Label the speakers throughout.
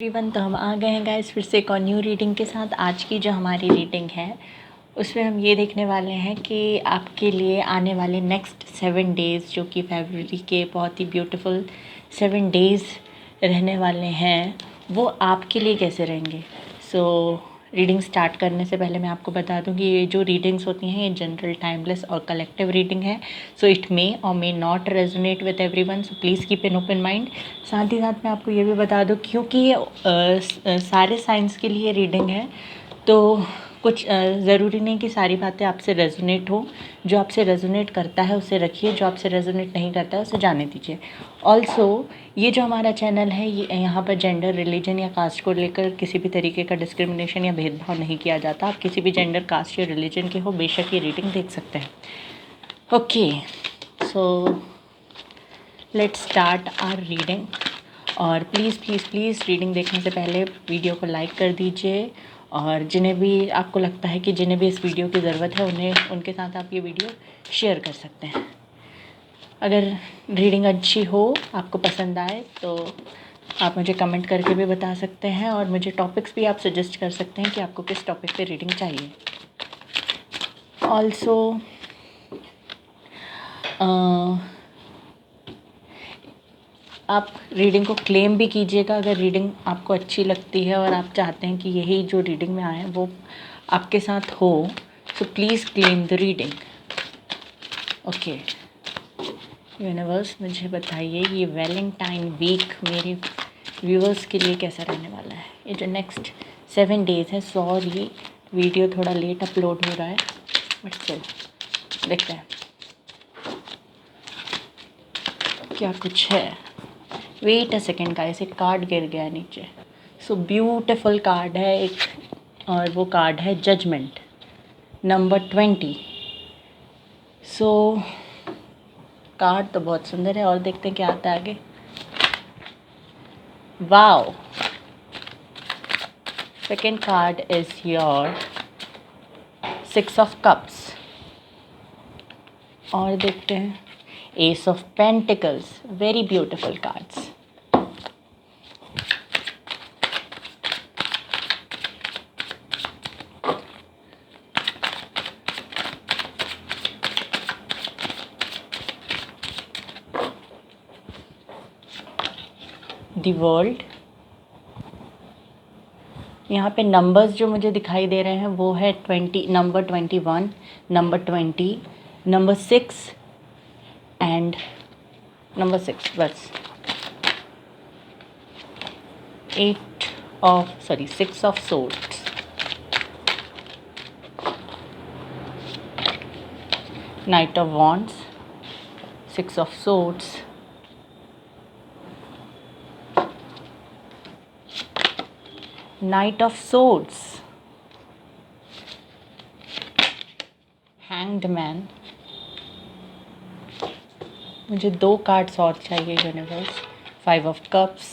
Speaker 1: Everyone, तो हम आ गए हैं गाइस फिर से एक और न्यू रीडिंग के साथ। आज की जो हमारी रीडिंग है उसमें हम ये देखने वाले हैं कि आपके लिए आने वाले नेक्स्ट 7 डेज़ जो कि फरवरी के बहुत ही ब्यूटीफुल 7 डेज़ रहने वाले हैं वो आपके लिए कैसे रहेंगे। रीडिंग स्टार्ट करने से पहले मैं आपको बता दूं कि ये जो रीडिंग्स होती हैं ये जनरल, टाइमलेस और कलेक्टिव रीडिंग है। सो इट मे और may not resonate with everyone, so please keep an open mind. साथ ही साथ मैं आपको ये भी बता दूं क्योंकि ये सारे साइंस के लिए रीडिंग है, तो कुछ ज़रूरी नहीं कि सारी बातें आपसे रेजोनेट हो। जो आपसे रेजोनेट करता है उसे रखिए, जो आपसे रेजोनेट नहीं करता है उसे जाने दीजिए। ऑल्सो ये जो हमारा चैनल है ये यहाँ पर जेंडर, रिलीजन या कास्ट को लेकर किसी भी तरीके का डिस्क्रिमिनेशन या भेदभाव नहीं किया जाता। आप किसी भी जेंडर, कास्ट या रिलीजन के हो, बेशक ये रीडिंग देख सकते हैं। Okay, so let's start our reading. और प्लीज़ रीडिंग देखने से पहले वीडियो को लाइक कर दीजिए, और जिन्हें भी आपको लगता है कि जिन्हें भी इस वीडियो की ज़रूरत है उनके साथ आप ये वीडियो शेयर कर सकते हैं। अगर रीडिंग अच्छी हो, आपको पसंद आए, तो आप मुझे कमेंट करके भी बता सकते हैं, और मुझे टॉपिक्स भी आप सजेस्ट कर सकते हैं कि आपको किस टॉपिक पे रीडिंग चाहिए। ऑल्सो आप रीडिंग को क्लेम भी कीजिएगा अगर रीडिंग आपको अच्छी लगती है और आप चाहते हैं कि यही जो रीडिंग में आए वो आपके साथ हो। So please claim the reading. Okay universe, मुझे बताइए ये वैलेंटाइन वीक मेरे व्यूअर्स के लिए कैसा रहने वाला है। ये जो नेक्स्ट 7 डेज़ है, सॉरी वीडियो थोड़ा लेट अपलोड हो रहा है, बट स्टिल देखते हैं क्या कुछ है। वेट अ सेकेंड गाइस, एक कार्ड गिर गया नीचे। सो ब्यूटिफुल कार्ड है एक, और वो कार्ड है जजमेंट नंबर 20। सो कार्ड तो बहुत सुंदर है, और देखते हैं क्या आता है आगे। Wow, second card is your 6 of cups, और देखते हैं S of pentacles. Very beautiful cards. The world. यहाँ पे नंबर्स जो मुझे दिखाई दे रहे हैं वो है number 21, number 20, number 6 and number 6, बस 6 of swords, night of wands, 6 of swords, night of swords, hanged man. मुझे 2 कार्ड्स और चाहिए universe. 5 of cups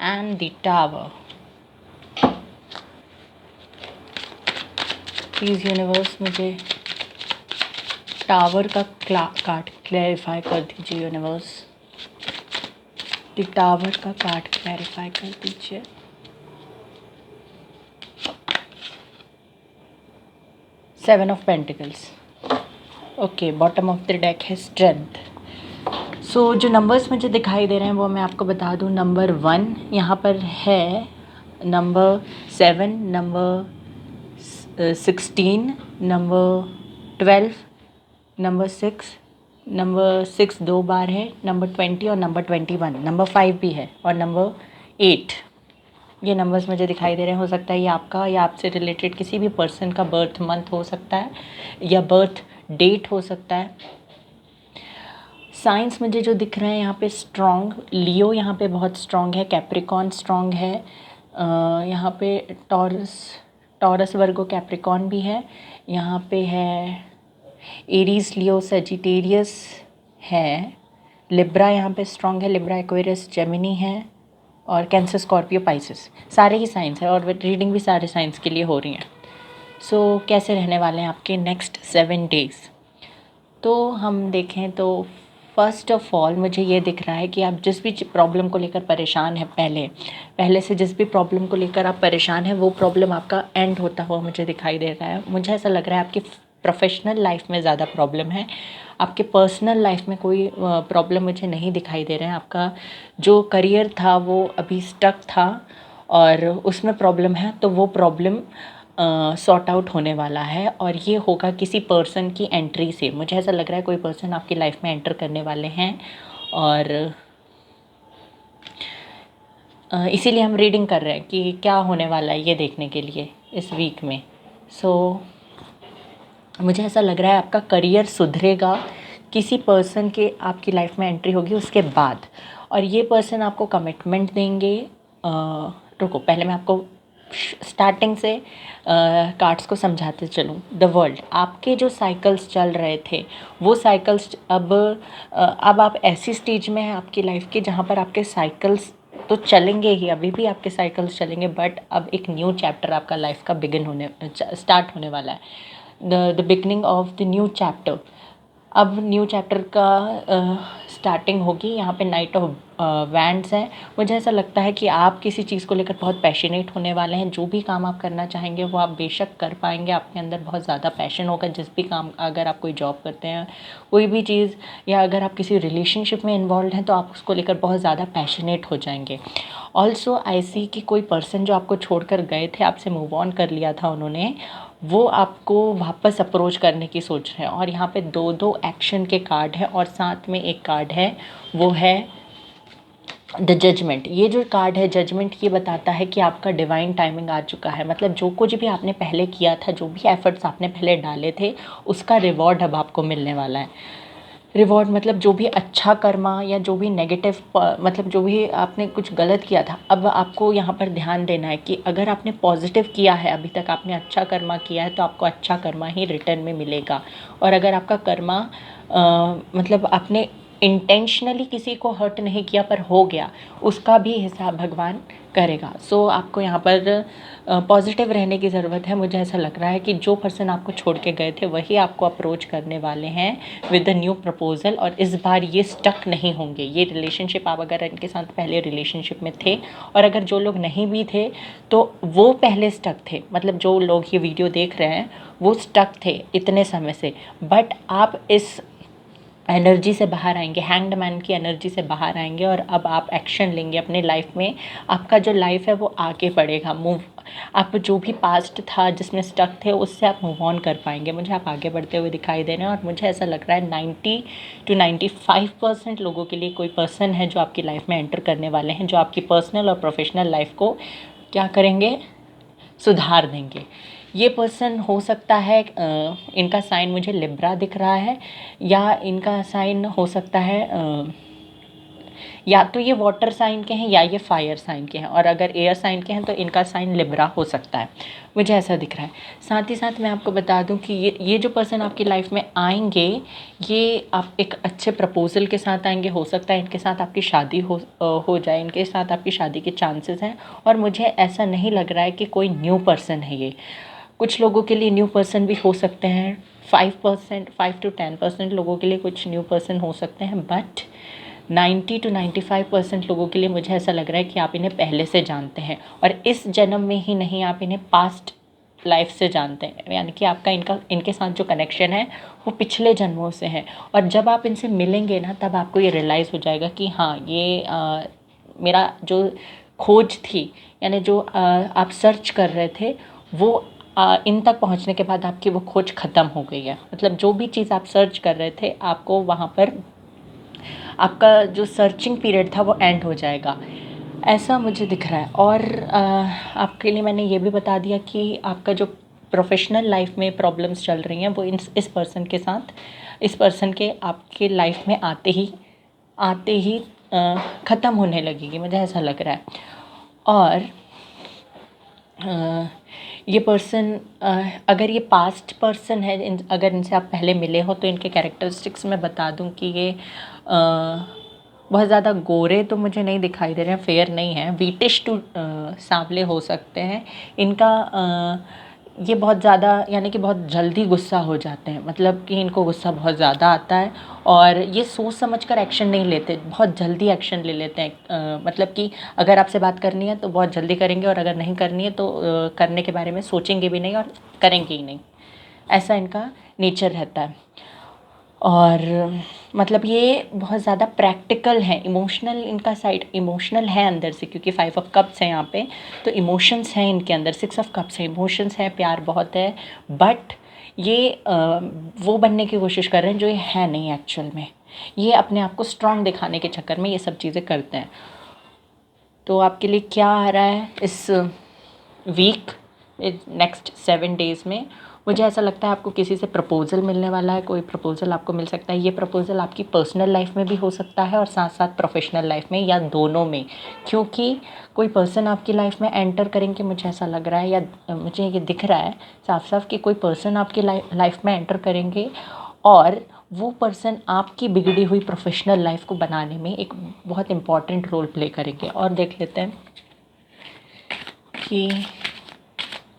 Speaker 1: and the tower. Please universe मुझे टावर का कार्ड क्लैरिफाई कर दीजिए। यूनिवर्स द टावर का card clarify कर दीजिए। 7 of pentacles. Okay, bottom of the deck है स्ट्रेंथ। सो जो नंबर्स मुझे दिखाई दे रहे हैं वो मैं आपको बता दूं। नंबर 1 यहाँ पर है, number 7, number 16, number 12, number 6, number 6 2 बार है, नंबर 20 और नंबर 21, नंबर 5 भी है, और नंबर 8। ये नंबर्स मुझे दिखाई दे रहे हैं। हो सकता है ये आपका या आपसे रिलेटेड किसी भी पर्सन का बर्थ मंथ हो सकता है, या बर्थ डेट हो सकता है। साइंस मुझे जो दिख रहे हैं यहाँ पे स्ट्रॉन्ग, लियो यहाँ पे बहुत स्ट्रॉन्ग है, कैप्रिकॉन स्ट्रॉन्ग है, यहाँ पे टॉरस वर्गो कैप्रिकॉन भी है, यहाँ पे है एरीज, लियो, सजिटेरियस है, लिब्रा यहाँ पे स्ट्रॉन्ग है, लिब्रा, एक्वेरियस, जेमिनी है, और कैंसर, स्कॉर्पियो, पाइसेस। सारे ही साइंस है, और रीडिंग भी सारे साइंस के लिए हो रही हैं। सो कैसे रहने वाले हैं आपके नेक्स्ट 7 डेज़। तो हम देखें तो फ़र्स्ट ऑफ़ ऑल मुझे ये दिख रहा है कि आप जिस भी प्रॉब्लम को लेकर परेशान हैं, पहले से जिस भी प्रॉब्लम को लेकर आप परेशान हैं, वो प्रॉब्लम आपका एंड होता हुआ मुझे दिखाई दे रहा है। मुझे ऐसा लग रहा है आपकी प्रोफेशनल लाइफ में ज़्यादा प्रॉब्लम है, आपके पर्सनल लाइफ में कोई प्रॉब्लम मुझे नहीं दिखाई दे रहे हैं। आपका जो करियर था वो अभी स्टक था और उसमें प्रॉब्लम है, तो वो प्रॉब्लम सॉर्ट आउट होने वाला है और ये होगा किसी पर्सन की एंट्री से। मुझे ऐसा लग रहा है कोई पर्सन आपकी लाइफ में एंटर करने वाले हैं और इसीलिए हम रीडिंग कर रहे हैं कि क्या होने वाला है ये देखने के लिए इस वीक में। मुझे ऐसा लग रहा है आपका करियर सुधरेगा, किसी पर्सन के आपकी लाइफ में एंट्री होगी उसके बाद, और ये पर्सन आपको कमिटमेंट देंगे। रुको, पहले मैं आपको स्टार्टिंग से कार्ड्स को समझाते चलूँ। द वर्ल्ड, आपके जो साइकिल्स चल रहे थे वो साइकिल्स अब आप ऐसी स्टेज में हैं आपकी लाइफ के जहाँ पर आपके साइकिल्स तो चलेंगे ही, अभी भी आपके साइकिल्स चलेंगे, बट अब एक न्यू चैप्टर आपका लाइफ का स्टार्ट होने वाला है। The beginning of the new chapter. अब न्यू चैप्टर का स्टार्टिंग होगी। यहाँ पे नाइट ऑफ वैंड्स है। मुझे ऐसा लगता है कि आप किसी चीज़ को लेकर बहुत पैशनेट होने वाले हैं। जो भी काम आप करना चाहेंगे वो आप बेशक कर पाएंगे। आपके अंदर बहुत ज़्यादा पैशन होगा जिस भी काम, अगर आप कोई जॉब करते हैं, कोई भी चीज़, या अगर आप किसी रिलेशनशिप में इन्वॉल्व हैं तो आप उसको लेकर बहुत ज़्यादा पैशनेट हो जाएंगे। ऑल्सो आई सी कि कोई पर्सन जो आपको छोड़कर गए थे, आपसे मूव ऑन कर लिया था उन्होंने, वो आपको वापस अप्रोच करने की सोच रहे हैं। और यहाँ पे दो दो एक्शन के कार्ड है और साथ में एक कार्ड है, वो है द जजमेंट। ये जो कार्ड है जजमेंट, ये बताता है कि आपका डिवाइन टाइमिंग आ चुका है। मतलब जो कुछ भी आपने पहले किया था, जो भी एफर्ट्स आपने पहले डाले थे, उसका रिवॉर्ड अब आपको मिलने वाला है। रिवॉर्ड मतलब जो भी अच्छा कर्मा या जो भी नेगेटिव, मतलब जो भी आपने कुछ गलत किया था, अब आपको यहाँ पर ध्यान देना है कि अगर आपने पॉजिटिव किया है, अभी तक आपने अच्छा कर्मा किया है, तो आपको अच्छा कर्मा ही रिटर्न में मिलेगा। और अगर आपका कर्मा मतलब आपने इंटेंशनली किसी को हर्ट नहीं किया पर हो गया, उसका भी हिसाब भगवान करेगा। सो आपको यहाँ पर पॉजिटिव रहने की ज़रूरत है। मुझे ऐसा लग रहा है कि जो पर्सन आपको छोड़ के गए थे वही आपको अप्रोच करने वाले हैं विद अ न्यू प्रपोजल, और इस बार ये स्टक नहीं होंगे। ये रिलेशनशिप, आप अगर इनके साथ पहले रिलेशनशिप में थे, और अगर जो लोग नहीं भी थे तो वो पहले स्टक थे, मतलब जो लोग ये वीडियो देख रहे हैं वो स्टक थे इतने समय से, बट आप इस एनर्जी से बाहर आएंगे, हैंग्ड मैन की एनर्जी से बाहर आएंगे और अब आप एक्शन लेंगे अपने लाइफ में। आपका जो लाइफ है वो आगे बढ़ेगा, आप जो भी पास्ट था जिसमें स्टक थे उससे आप मूव ऑन कर पाएंगे। मुझे आप आगे बढ़ते हुए दिखाई दे रहे हैं और मुझे ऐसा लग रहा है 90 to 95% लोगों के लिए कोई पर्सन है जो आपकी लाइफ में एंटर करने वाले हैं, जो आपकी पर्सनल और प्रोफेशनल लाइफ को क्या करेंगे, सुधार देंगे। ये पर्सन हो सकता है, इनका साइन मुझे लिब्रा दिख रहा है, या इनका साइन हो सकता है या तो ये वाटर साइन के हैं या ये फायर साइन के हैं, और अगर एयर साइन के हैं तो इनका साइन लिब्रा हो सकता है, मुझे ऐसा दिख रहा है। साथ ही साथ मैं आपको बता दूं कि ये जो पर्सन आपकी लाइफ में आएंगे, ये आप एक अच्छे प्रपोजल के साथ आएंगे। हो सकता है इनके साथ आपकी शादी हो जाए, इनके साथ आपकी शादी के चांसेस हैं। और मुझे ऐसा नहीं लग रहा है कि कोई न्यू पर्सन है ये। कुछ लोगों के लिए न्यू पर्सन भी हो सकते हैं, 5 to 10% लोगों के लिए कुछ न्यू पर्सन हो सकते हैं, बट 90 to 95% लोगों के लिए मुझे ऐसा लग रहा है कि आप इन्हें पहले से जानते हैं, और इस जन्म में ही नहीं, आप इन्हें पास्ट लाइफ से जानते हैं। यानी कि आपका इनके साथ जो कनेक्शन है वो पिछले जन्मों से है। और जब आप इनसे मिलेंगे ना, तब आपको ये रियलाइज़ हो जाएगा कि हाँ, ये मेरा जो खोज थी, यानी जो आप सर्च कर रहे थे, वो इन तक पहुंचने के बाद आपकी वो खोज ख़त्म हो गई है। मतलब जो भी चीज़ आप सर्च कर रहे थे, आपको वहाँ पर आपका जो सर्चिंग पीरियड था वो एंड हो जाएगा, ऐसा मुझे दिख रहा है। और आपके लिए मैंने ये भी बता दिया कि आपका जो प्रोफेशनल लाइफ में प्रॉब्लम्स चल रही हैं वो इस पर्सन के साथ, इस पर्सन के आपके लाइफ में आते ही ख़त्म होने लगेगी, मुझे ऐसा लग रहा है। और ये पर्सन, अगर ये पास्ट पर्सन है, अगर इनसे आप पहले मिले हो, तो इनके कैरेक्टरिस्टिक्स मैं बता दूं कि ये बहुत ज़्यादा गोरे तो मुझे नहीं दिखाई दे रहे हैं, फेयर नहीं है, वीटिश टू सांवले हो सकते हैं। इनका ये बहुत ज़्यादा यानी कि बहुत जल्दी गुस्सा हो जाते हैं, मतलब कि इनको गुस्सा बहुत ज़्यादा आता है और ये सोच समझ कर एक्शन नहीं लेते, बहुत जल्दी एक्शन ले लेते हैं। मतलब कि अगर आपसे बात करनी है तो बहुत जल्दी करेंगे और अगर नहीं करनी है तो करने के बारे में सोचेंगे भी नहीं और करेंगे ही नहीं। ऐसा इनका नेचर रहता है। और मतलब ये बहुत ज़्यादा प्रैक्टिकल है, इमोशनल इनका साइड इमोशनल है अंदर से, क्योंकि 5 ऑफ कप्स हैं यहाँ पे, तो इमोशंस हैं इनके अंदर। 6 ऑफ कप्स है, इमोशंस है, प्यार बहुत है, बट ये वो बनने की कोशिश कर रहे हैं जो ये है नहीं एक्चुअल में। ये अपने आप को स्ट्रांग दिखाने के चक्कर में ये सब चीज़ें करते हैं। तो आपके लिए क्या आ रहा है इस वीक, नेक्स्ट 7 डेज़ में? मुझे ऐसा लगता है आपको किसी से प्रपोज़ल मिलने वाला है, कोई प्रपोज़ल आपको मिल सकता है। ये प्रपोज़ल आपकी पर्सनल लाइफ में भी हो सकता है और साथ साथ प्रोफेशनल लाइफ में, या दोनों में, क्योंकि कोई पर्सन आपकी लाइफ में एंटर करेंगे, मुझे ऐसा लग रहा है, या मुझे ये दिख रहा है साफ साफ कि कोई पर्सन आपकी लाइफ में एंटर करेंगे और वो पर्सन आपकी बिगड़ी हुई प्रोफेशनल लाइफ को बनाने में एक बहुत इम्पॉर्टेंट रोल प्ले करेंगे। और देख लेते हैं कि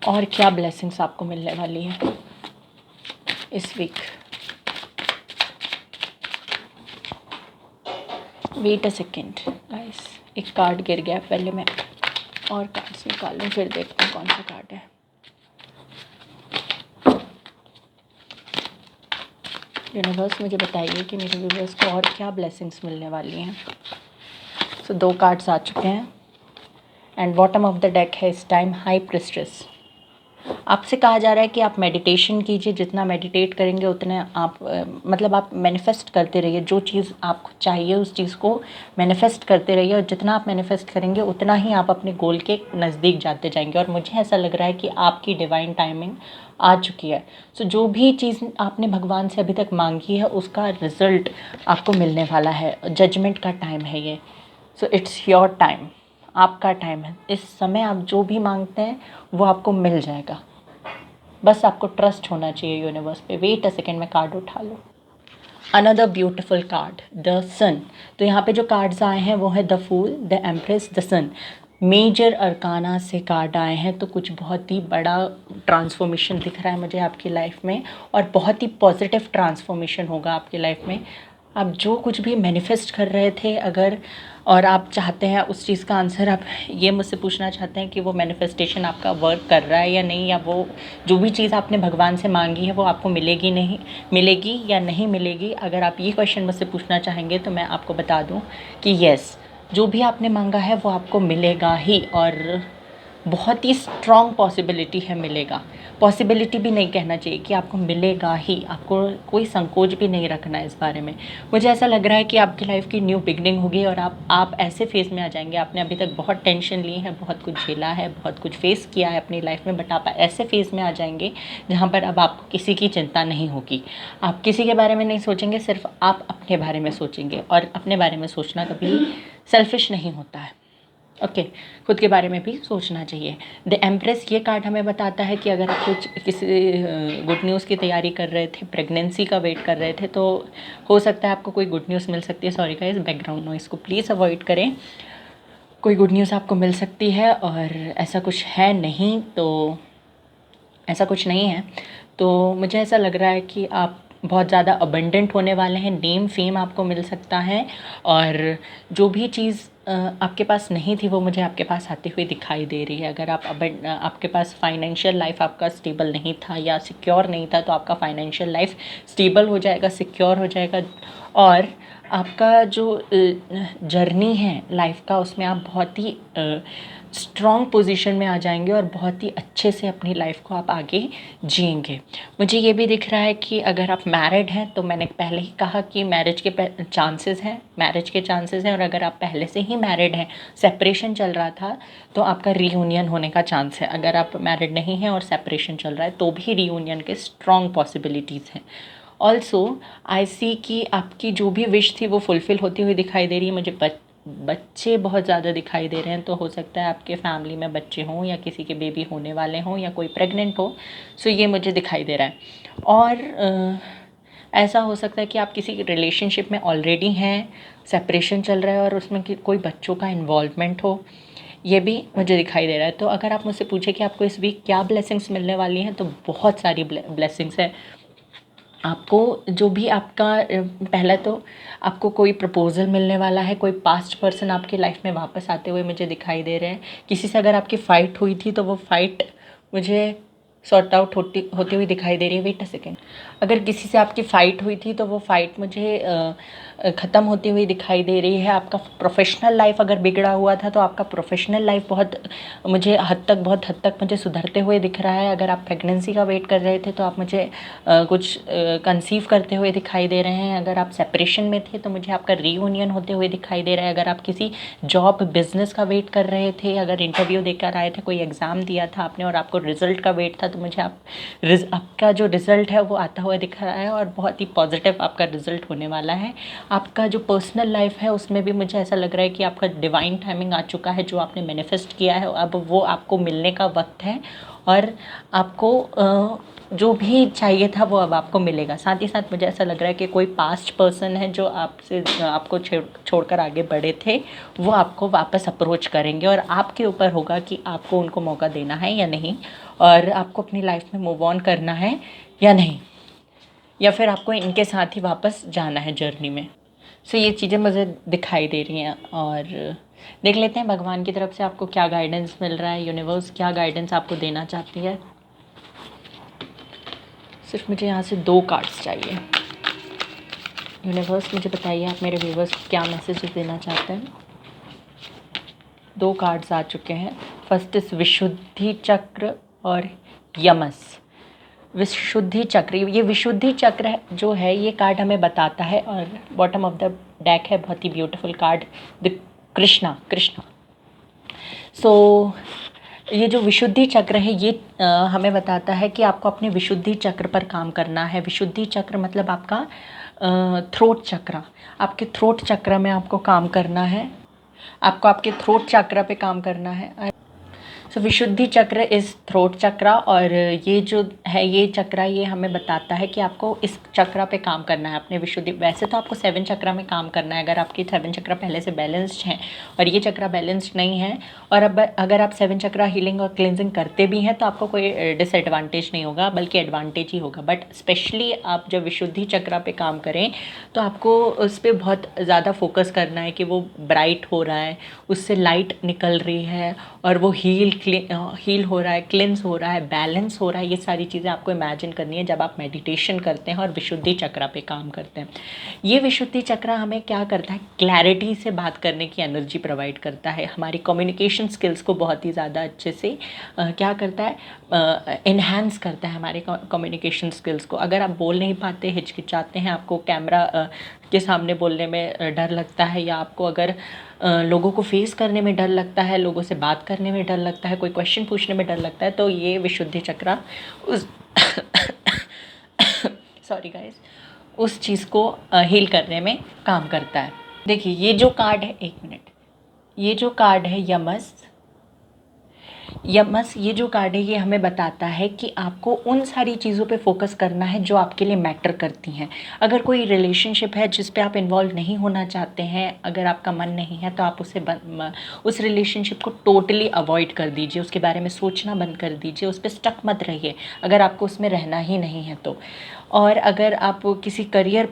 Speaker 1: और क्या ब्लेसिंग्स आपको मिलने वाली है इस week. Wait a second guys, एक कार्ड गिर गया, पहले मैं और कार्ड्स निकालूं फिर देखते हैं कौन सा कार्ड है। यूनिवर्स मुझे बताइए कि मेरे व्यूअर्स को और क्या ब्लेसिंग्स मिलने वाली हैं। सो 2 कार्ड्स आ चुके हैं and bottom of the deck है इस टाइम हाई प्रिस्ट्रेस। आपसे कहा जा रहा है कि आप मेडिटेशन कीजिए, जितना मेडिटेट करेंगे उतने आप मतलब आप मैनिफेस्ट करते रहिए, जो चीज़ आपको चाहिए उस चीज़ को मैनिफेस्ट करते रहिए, और जितना आप मैनिफेस्ट करेंगे उतना ही आप अपने गोल के नज़दीक जाते जाएंगे। और मुझे ऐसा लग रहा है कि आपकी डिवाइन टाइमिंग आ चुकी है। सो जो भी चीज़ आपने भगवान से अभी तक मांगी है उसका रिज़ल्ट आपको मिलने वाला है। जजमेंट का टाइम है ये। सो इट्स योर टाइम, आपका टाइम है। इस समय आप जो भी मांगते हैं वो आपको मिल जाएगा, बस आपको ट्रस्ट होना चाहिए यूनिवर्स पे। वेट अ सेकेंड, मैं कार्ड उठा लूँ। Another beautiful card, the sun. तो यहाँ पे जो कार्ड्स आए हैं वो है the fool, the empress, the sun. Major arcana से कार्ड आए हैं, तो कुछ बहुत ही बड़ा ट्रांसफॉर्मेशन दिख रहा है मुझे आपकी लाइफ में, और बहुत ही पॉजिटिव ट्रांसफॉर्मेशन होगा आपकी लाइफ में। आप जो कुछ भी मैनिफेस्ट कर रहे थे अगर, और आप चाहते हैं उस चीज़ का आंसर, आप ये मुझसे पूछना चाहते हैं कि वो मैनिफेस्टेशन आपका वर्क कर रहा है या नहीं, या वो जो भी चीज़ आपने भगवान से मांगी है वो आपको मिलेगी नहीं, मिलेगी या नहीं मिलेगी। अगर आप ये क्वेश्चन मुझसे पूछना चाहेंगे तो मैं आपको बता दूं कि येस, जो भी आपने मांगा है वो आपको मिलेगा ही, और बहुत ही स्ट्रॉन्ग पॉसिबिलिटी है मिलेगा। पॉसिबिलिटी भी नहीं कहना चाहिए कि आपको मिलेगा ही, आपको कोई संकोच भी नहीं रखना है इस बारे में। मुझे ऐसा लग रहा है कि आपकी लाइफ की न्यू बिगनिंग होगी और आप ऐसे फेज़ में आ जाएंगे। आपने अभी तक बहुत टेंशन ली है, बहुत कुछ झेला है, बहुत कुछ फेस किया है अपनी लाइफ में, बट आप ऐसे फेज़ में आ जाएंगे जहाँ पर अब आपको किसी की चिंता नहीं होगी। आप किसी के बारे में नहीं सोचेंगे, सिर्फ आप अपने बारे में सोचेंगे, और अपने बारे में सोचना कभी सेल्फिश नहीं होता है। ओके, खुद के बारे में भी सोचना चाहिए। द एम्प्रेस, ये कार्ड हमें बताता है कि अगर आप कुछ किसी गुड न्यूज़ की तैयारी कर रहे थे, प्रेगनेंसी का वेट कर रहे थे, तो हो सकता है आपको कोई गुड न्यूज़ मिल सकती है। सॉरी गाइस, बैकग्राउंड नॉइस को प्लीज़ अवॉइड करें। कोई गुड न्यूज़ आपको मिल सकती है, और ऐसा कुछ है नहीं तो, ऐसा कुछ नहीं है तो मुझे ऐसा लग रहा है कि आप बहुत ज़्यादा अबंडेंट होने वाले हैं। नेम फेम आपको मिल सकता है, और जो भी चीज़ आपके पास नहीं थी वो मुझे आपके पास आती हुई दिखाई दे रही है। अगर आपके पास फाइनेंशियल लाइफ आपका स्टेबल नहीं था या सिक्योर नहीं था, तो आपका फाइनेंशियल लाइफ स्टेबल हो जाएगा, सिक्योर हो जाएगा, और आपका जो जर्नी है लाइफ का उसमें आप बहुत ही स्ट्रॉन्ग पोजीशन में आ जाएंगे और बहुत ही अच्छे से अपनी लाइफ को आप आगे जिएंगे। मुझे ये भी दिख रहा है कि अगर आप मैरिड हैं, तो मैंने पहले ही कहा कि मैरिज के चांसेस हैं, मैरिज के चांसेस हैं। और अगर आप पहले से ही मैरिड हैं, सेपरेशन चल रहा था, तो आपका रीयूनियन होने का चांस है। अगर आप मैरिड नहीं हैं और सेपरेशन चल रहा है तो भी रीयूनियन के स्ट्रॉन्ग पॉसिबिलिटीज़ हैं। ऑल्सो आई सी कि आपकी जो भी विश थी वो फुलफ़िल होती हुई दिखाई दे रही है। मुझे बच्चे बहुत ज़्यादा दिखाई दे रहे हैं, तो हो सकता है आपके फैमिली में बच्चे हों, या किसी के बेबी होने वाले हों, या कोई प्रेग्नेंट हो। सो ये मुझे दिखाई दे रहा है। और ऐसा हो सकता है कि आप किसी रिलेशनशिप में ऑलरेडी हैं, सेपरेशन चल रहा है और उसमें कोई बच्चों का इन्वॉल्वमेंट हो, ये भी मुझे दिखाई दे रहा है। तो अगर आप मुझसे पूछे कि आपको इस वीक क्या ब्लेसिंग्स मिलने वाली हैं, तो बहुत सारी ब्लेसिंग्स हैं। आपको जो भी आपका पहला तो आपको कोई प्रपोज़ल मिलने वाला है, कोई पास्ट पर्सन आपकी लाइफ में वापस आते हुए मुझे दिखाई दे रहे हैं। किसी से अगर आपकी फ़ाइट हुई थी तो वो फ़ाइट मुझे सॉर्ट आउट होती हुई दिखाई दे रही है। Wait a second. अगर किसी से आपकी फ़ाइट हुई थी तो वो फ़ाइट मुझे ख़त्म होती हुई दिखाई दे रही है। आपका प्रोफेशनल लाइफ अगर बिगड़ा हुआ था तो आपका प्रोफेशनल लाइफ बहुत हद तक मुझे सुधरते हुए दिख रहा है। अगर आप प्रेगनेंसी का वेट कर रहे थे तो आप मुझे कुछ कंसीव करते हुए दिखाई दे रहे हैं। अगर आप सेपरेशन में थे तो मुझे आपका रीयूनियन होते हुए दिखाई दे रहा है। अगर आप किसी जॉब बिजनेस का वेट कर रहे थे, अगर इंटरव्यू देकर आए थे, कोई एग्ज़ाम दिया था आपने और आपको रिजल्ट का वेट था, तो मुझे आपका जो रिज़ल्ट है वो आता हुआ दिख रहा है और बहुत ही पॉजिटिव आपका रिज़ल्ट होने वाला है। आपका जो पर्सनल लाइफ है उसमें भी मुझे ऐसा लग रहा है कि आपका डिवाइन टाइमिंग आ चुका है। जो आपने मैनिफेस्ट किया है अब वो आपको मिलने का वक्त है और आपको जो भी चाहिए था वो अब आपको मिलेगा। साथ ही साथ मुझे ऐसा लग रहा है कि कोई पास्ट पर्सन है जो आपको छोड़कर आगे बढ़े थे, वो आपको वापस अप्रोच करेंगे और आपके ऊपर होगा कि आपको उनको मौका देना है या नहीं, और आपको अपनी लाइफ में मूव ऑन करना है या नहीं, या फिर आपको इनके साथ ही वापस जाना है जर्नी में। सो ये चीज़ें मुझे दिखाई दे रही हैं और देख लेते हैं भगवान की तरफ से आपको क्या गाइडेंस मिल रहा है, यूनिवर्स क्या गाइडेंस आपको देना चाहती है। सिर्फ मुझे यहाँ से 2 कार्ड्स चाहिए। यूनिवर्स मुझे बताइए आप मेरे व्यूवर्स को क्या मैसेज देना चाहते हैं। 2 कार्ड्स आ चुके हैं। फर्स्ट इस विशुद्धि चक्र और यमस। विशुद्धि चक्र, ये विशुद्धि चक्र जो है ये कार्ड हमें बताता है, और बॉटम ऑफ द डेक है बहुत ही ब्यूटीफुल कार्ड, द कृष्णा। सो ये जो विशुद्धि चक्र है ये हमें बताता है कि आपको अपने विशुद्धि चक्र पर काम करना है। विशुद्धि चक्र मतलब आपका थ्रोट चक्र। आपके थ्रोट चक्र में आपको काम करना है, आपको आपके थ्रोट चक्र पे काम करना है। सो विशुद्धि चक्र इस थ्रोट चक्र, और ये जो है ये चक्र ये हमें बताता है कि आपको इस चक्र पे काम करना है अपने विशुद्धि। वैसे तो आपको 7 चक्र में काम करना है अगर आपकी 7 चक्र पहले से बैलेंस्ड हैं और ये चक्र बैलेंस्ड नहीं है। और अब अगर आप 7 चक्र हीलिंग और क्लिनजिंग करते भी हैं तो आपको कोई डिसएडवांटेज नहीं होगा बल्कि एडवांटेज ही होगा। बट स्पेशली आप जब विशुद्धि चक्र पे काम करें तो आपको उस पर बहुत ज़्यादा फोकस करना है कि वो ब्राइट हो रहा है, उससे लाइट निकल रही है और वो हील हो रहा है, क्लिन्स हो रहा है, बैलेंस हो रहा है। ये सारी चीज़ें आपको इमेजिन करनी है जब आप मेडिटेशन करते हैं और विशुद्धि चक्र पे काम करते हैं। ये विशुद्धि चक्र हमें क्या करता है, क्लैरिटी से बात करने की एनर्जी प्रोवाइड करता है। हमारी कम्युनिकेशन स्किल्स को बहुत ही ज़्यादा अच्छे से क्या करता है, इन्हांस करता है हमारे कम्युनिकेशन स्किल्स को। अगर आप बोल नहीं पाते, हिचकिचाते हैं, आपको कैमरा के सामने बोलने में डर लगता है, या आपको अगर लोगों को फेस करने में डर लगता है, लोगों से बात करने में डर लगता है, कोई क्वेश्चन पूछने में डर लगता है, तो ये विशुद्धि चक्र उस सॉरी गाइस, उस चीज़ को हील करने में काम करता है। देखिए ये जो कार्ड है, 1 मिनट, ये जो कार्ड है यमस, ये जो कार्ड है ये हमें बताता है कि आपको उन सारी चीज़ों पे फोकस करना है जो आपके लिए मैटर करती हैं। अगर कोई रिलेशनशिप है जिस पे आप इन्वॉल्व नहीं होना चाहते हैं, अगर आपका मन नहीं है तो आप उस रिलेशनशिप को टोटली अवॉइड कर दीजिए, उसके बारे में सोचना बंद कर दीजिए, उस पर स्टक मत रहिए अगर आपको उसमें रहना ही नहीं है तो। और अगर आप किसी करियर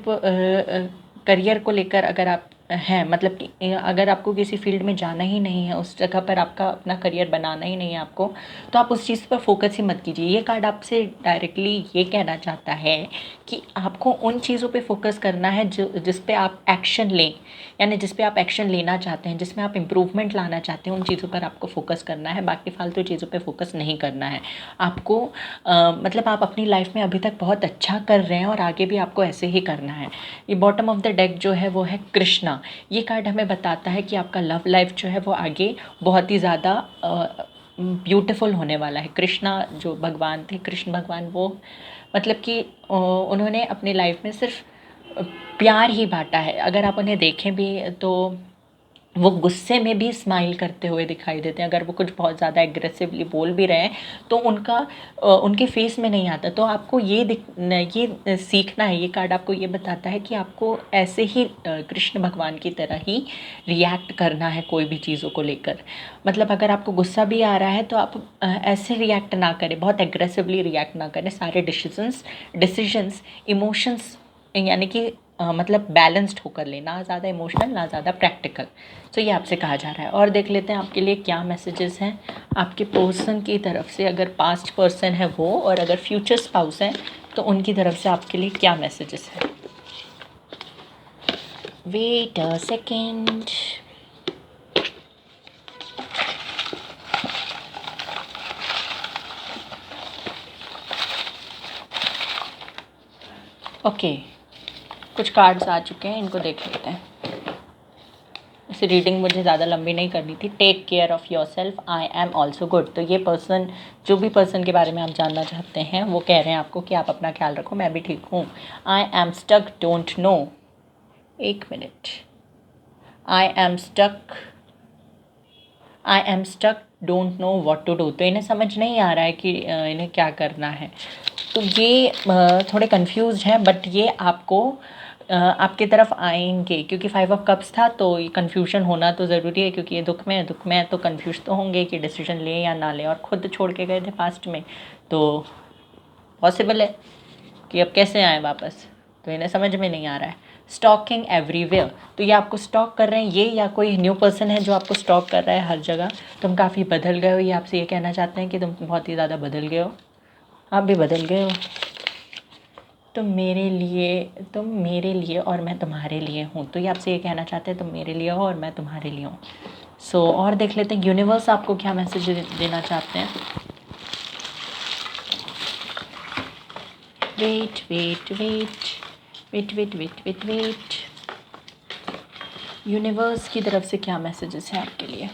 Speaker 1: को लेकर अगर आप हैं, मतलब कि अगर आपको किसी फील्ड में जाना ही नहीं है, उस जगह पर आपका अपना करियर बनाना ही नहीं है आपको, तो आप उस चीज़ पर फोकस ही मत कीजिए। ये कार्ड आपसे डायरेक्टली ये कहना चाहता है कि आपको उन चीज़ों पे फोकस करना है जिस पे आप एक्शन लें, यानी जिस पे आप एक्शन लेना चाहते हैं, जिसमें आप इम्प्रूवमेंट लाना चाहते हैं, उन चीज़ों पर आपको फोकस करना है। बाकी फालतू चीज़ों पे फोकस नहीं करना है आपको। मतलब आप अपनी लाइफ में अभी तक बहुत अच्छा कर रहे हैं और आगे भी आपको ऐसे ही करना है। ये बॉटम ऑफ द डेक जो है वो है कृष्णा। ये कार्ड हमें बताता है कि आपका लव लाइफ जो है वो आगे बहुत ही ज़्यादा ब्यूटीफुल होने वाला है। कृष्णा जो भगवान थे, कृष्ण भगवान, वो मतलब कि उन्होंने अपनी लाइफ में सिर्फ प्यार ही बांटा है। अगर आप उन्हें देखें भी तो वो गुस्से में भी स्माइल करते हुए दिखाई देते हैं। अगर वो कुछ बहुत ज़्यादा एग्रेसिवली बोल भी रहे हैं तो उनके फेस में नहीं आता। तो आपको ये सीखना है। ये कार्ड आपको ये बताता है कि आपको ऐसे ही कृष्ण भगवान की तरह ही रिएक्ट करना है कोई भी चीज़ों को लेकर। मतलब अगर आपको गुस्सा भी आ रहा है तो आप ऐसे रिएक्ट ना करें, बहुत एग्रेसिवली रिएक्ट ना करें। सारे डिसीजंस इमोशंस यानी कि मतलब बैलेंस्ड होकर ले, ना ज़्यादा इमोशनल ना ज़्यादा प्रैक्टिकल। तो ये आपसे कहा जा रहा है। और देख लेते हैं आपके लिए क्या मैसेजेस हैं आपके पर्सन की तरफ से। अगर पास्ट पर्सन है वो, और अगर फ्यूचर स्पाउस हैं तो उनकी तरफ से आपके लिए क्या मैसेजेस हैं। Wait a second. ओके, कुछ कार्ड्स आ चुके हैं, इनको देख लेते हैं। इस रीडिंग मुझे ज़्यादा लंबी नहीं करनी थी। Take care of your self, I am also good. तो ये पर्सन, जो भी पर्सन के बारे में आप जानना चाहते हैं, वो कह रहे हैं आपको कि आप अपना ख्याल रखो, मैं भी ठीक हूँ। I am stuck, don't know. एक minute. I am stuck don't know what to do. तो इन्हें समझ नहीं आ रहा है कि इन्हें क्या करना है। तो ये थोड़े कंफ्यूज हैं, बट ये आपकी तरफ आएंगे, क्योंकि 5 ऑफ कप्स था। तो ये कन्फ्यूजन होना तो ज़रूरी है, क्योंकि ये दुख में है तो कन्फ्यूज तो होंगे कि डिसीजन लें या ना लें। और ख़ुद छोड़ के गए थे पास्ट में, तो पॉसिबल है कि अब कैसे आए वापस। तो इन्हें समझ में नहीं आ रहा है। स्टॉकिंग एवरीवेयर, तो ये आपको स्टॉक कर रहे हैं, ये या कोई न्यू पर्सन है जो आपको स्टॉक कर रहा है हर जगह। तुम काफ़ी बदल गए हो, ये आपसे ये कहना चाहते हैं कि तुम बहुत ही ज़्यादा बदल गए हो। आप भी बदल गए हो। तुम मेरे लिए और मैं तुम्हारे लिए हूँ। तो ये आपसे ये कहना चाहते हैं तुम मेरे लिए हो और मैं तुम्हारे लिए हूँ। सो और देख लेते हैं यूनिवर्स आपको क्या मैसेज देना चाहते हैं। वेट। यूनिवर्स की तरफ से क्या मैसेजेस हैं आपके लिए।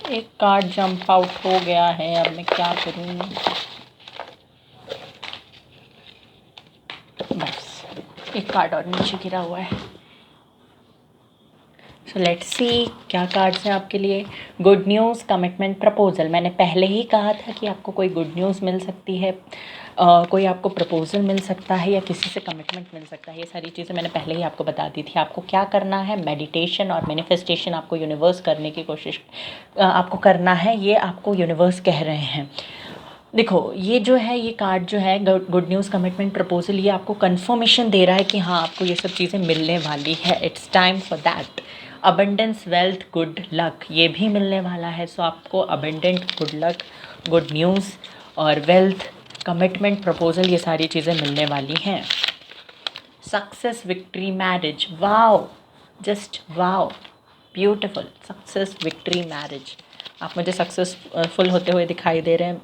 Speaker 1: एक कार्ड जंप आउट हो गया है, अब मैं क्या करूं। बस एक कार्ड और नीचे गिरा हुआ है। सो लेट्स सी क्या कार्ड्स हैं आपके लिए। Good news, commitment, proposal. मैंने पहले ही कहा था कि आपको कोई गुड न्यूज़ मिल सकती है, कोई आपको प्रपोजल मिल सकता है, या किसी से कमिटमेंट मिल सकता है। ये सारी चीज़ें मैंने पहले ही आपको बता दी थी। आपको क्या करना है, मेडिटेशन और मैनिफेस्टेशन आपको यूनिवर्स करने की कोशिश आपको करना है। ये आपको यूनिवर्स कह रहे हैं। देखो, ये जो है, ये कार्ड जो है गुड न्यूज़, कमिटमेंट, प्रपोजल, ये आपको कंफर्मेशन दे रहा है कि हाँ आपको ये सब चीज़ें मिलने वाली है। It's time for that. Abundance, wealth, good luck, ये भी मिलने वाला है। सो आपको abundant, good luck, good news और वेल्थ, कमिटमेंट, प्रपोजल, ये सारी चीज़ें मिलने वाली हैं। Success, victory, marriage. Wow, just wow, beautiful. Success, victory, marriage. आप मुझे सक्सेसफुल होते हुए दिखाई दे रहे हैं।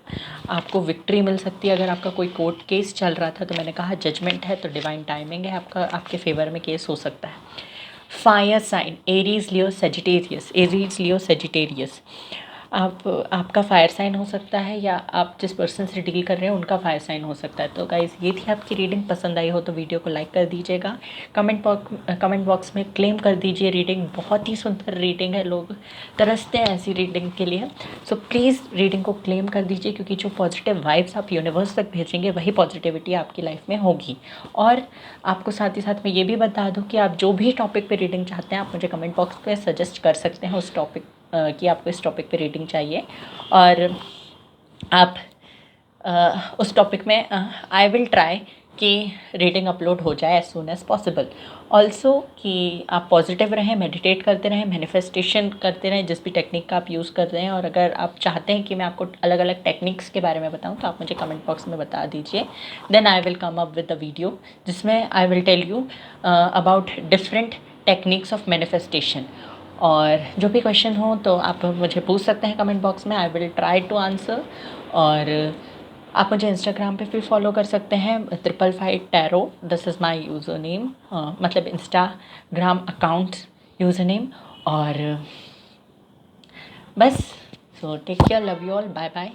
Speaker 1: आपको विक्ट्री मिल सकती है। अगर आपका कोई कोर्ट केस चल रहा था तो मैंने कहा जजमेंट है, तो डिवाइन टाइमिंग है, आपके फेवर में केस हो सकता है। फायर साइन, एरीज, लियो, सेजिटेरियस। आपका फायर साइन हो सकता है, या आप जिस पर्सन से डील कर रहे हैं उनका फायर साइन हो सकता है। तो गाइज़, ये थी आपकी रीडिंग। पसंद आई हो तो वीडियो को लाइक कर दीजिएगा। कमेंट बॉक्स में क्लेम कर दीजिए रीडिंग बहुत ही सुंदर रीडिंग है। लोग तरसते हैं ऐसी रीडिंग के लिए। सो प्लीज़ रीडिंग को क्लेम कर दीजिए, क्योंकि जो पॉजिटिव वाइब्स आप यूनिवर्स तक भेजेंगे वही पॉजिटिविटी आपकी लाइफ में होगी। और आपको साथ ही साथ मैं ये भी बता दूँ कि आप जो भी टॉपिक पे रीडिंग चाहते हैं, आप मुझे कमेंट बॉक्स पे सजेस्ट कर सकते हैं उस टॉपिक कि आपको इस टॉपिक पे रीडिंग चाहिए। और आप उस टॉपिक में आई विल ट्राई कि रीडिंग अपलोड हो जाए as soon as possible. Also कि आप पॉजिटिव रहें, मेडिटेट करते रहें, मैनिफेस्टेशन करते रहें, जिस भी टेक्निक का आप यूज़ कर रहे हैं। और अगर आप चाहते हैं कि मैं आपको अलग अलग टेक्निक्स के बारे में बताऊं तो आप मुझे कमेंट बॉक्स में बता दीजिए। Then I will come up with the video जिसमें I will tell you about different techniques of manifestation. और जो भी क्वेश्चन हो तो आप मुझे पूछ सकते हैं कमेंट बॉक्स में। I will try to answer. और आप मुझे इंस्टाग्राम पे भी फॉलो कर सकते हैं, 555 tarot, this is my user name, मतलब इंस्टाग्राम अकाउंट यूज़र नेम। और बस, so take care, love you all, bye bye.